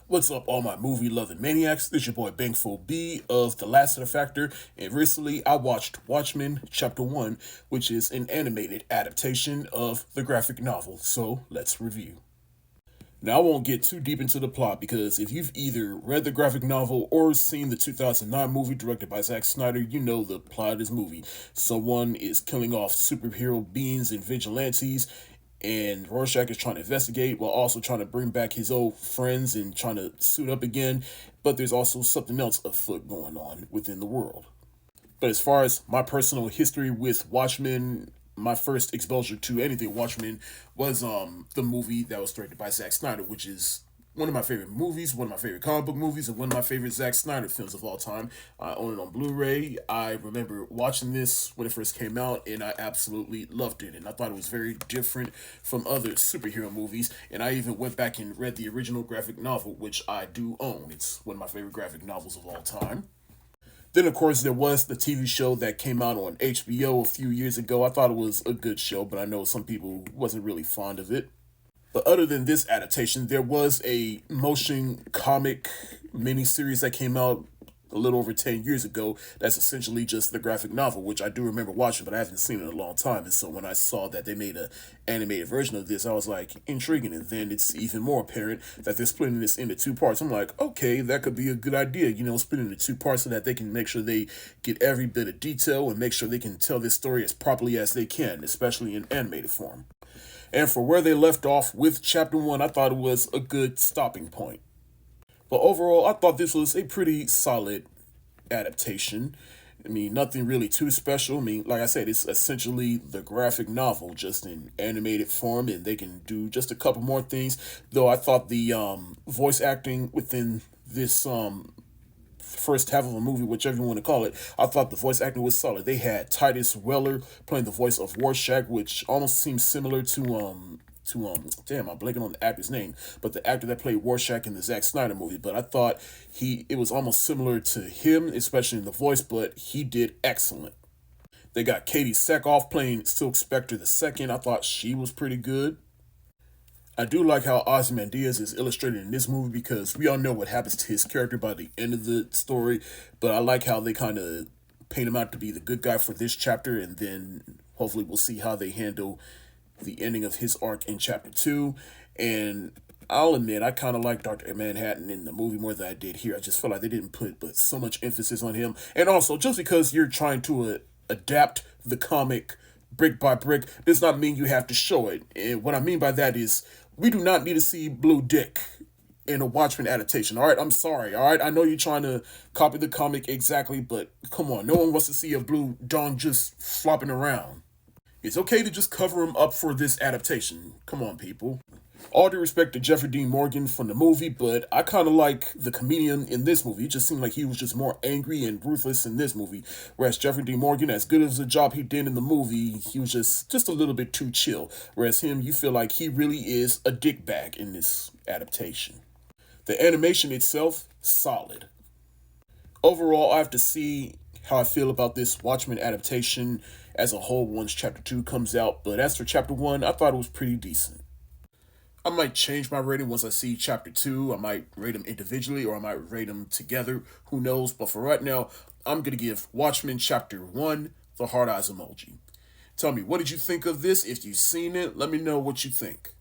What's up, all my movie-loving maniacs? This is your boy Bankful B of the Lassiter Factor, and recently I watched Watchmen Chapter 1, which is an animated adaptation of the graphic novel, so let's review. Now, I won't get too deep into the plot because if you've either read the graphic novel or seen the 2009 movie directed by Zack Snyder, you know the plot of this movie. Someone is killing off superhero beings and vigilantes, and Rorschach is trying to investigate while also trying to bring back his old friends and trying to suit up again. But there's also something else afoot going on within the world. But as far as my personal history with Watchmen, my first exposure to anything Watchmen was the movie that was directed by Zack Snyder, which is one of my favorite movies, one of my favorite comic book movies, and one of my favorite Zack Snyder films of all time. I own it on Blu-ray. I remember watching this when it first came out, and I absolutely loved it. And I thought it was very different from other superhero movies. And I even went back and read the original graphic novel, which I do own. It's one of my favorite graphic novels of all time. Then, of course, there was the TV show that came out on HBO a few years ago. I thought it was a good show, but I know some people wasn't really fond of it. But other than this adaptation, there was a motion comic miniseries that came out a little over 10 years ago that's essentially just the graphic novel, which I do remember watching, but I haven't seen it in a long time. And so when I saw that they made an animated version of this, I was like, intriguing. And then it's even more apparent that they're splitting this into two parts. I'm like, okay, that could be a good idea, splitting into two parts so that they can make sure they get every bit of detail and make sure they can tell this story as properly as they can, especially in animated form. And for where they left off with Chapter 1, I thought it was a good stopping point. But overall, I thought this was a pretty solid adaptation. I mean, nothing really too special. I mean, like I said, it's essentially the graphic novel, just in animated form, and they can do just a couple more things. Though I thought the voice acting within this first half of a movie, whichever you want to call it, I thought the voice acting was solid. They had Titus Weller playing the voice of Rorschach, which almost seems similar to I'm blanking on the actor's name, but the actor that played Rorschach in the Zack Snyder movie. But I thought it was almost similar to him, especially in the voice, but he did excellent. They got Katie Sackhoff playing Silk Spectre II. I thought she was pretty good. I do like how Ozymandias is illustrated in this movie because we all know what happens to his character by the end of the story, but I like how they kind of paint him out to be the good guy for this chapter, and then hopefully we'll see how they handle the ending of his arc in Chapter 2. And I'll admit, I kind of like Dr. Manhattan in the movie more than I did here. I just felt like they didn't put but so much emphasis on him. And also, just because you're trying to adapt the comic brick by brick does not mean you have to show it. And what I mean by that is, we do not need to see Blue Dick in a Watchmen adaptation. All right, I'm sorry. All right, I know you're trying to copy the comic exactly, but come on, no one wants to see a blue dong just flopping around. It's okay to just cover him up for this adaptation. Come on, people. All due respect to Jeffrey Dean Morgan from the movie, but I kind of like the comedian in this movie. It just seemed like he was just more angry and ruthless in this movie. Whereas Jeffrey Dean Morgan, as good as the job he did in the movie, he was just a little bit too chill. Whereas him, you feel like he really is a dickbag in this adaptation. The animation itself, solid. Overall, I have to see how I feel about this Watchmen adaptation as a whole once Chapter 2 comes out. But as for Chapter 1, I thought it was pretty decent. I might change my rating once I see Chapter 2. I might rate them individually or I might rate them together. Who knows? But for right now, I'm going to give Watchmen Chapter 1 the hard eyes emoji. Tell me, what did you think of this? If you've seen it, let me know what you think.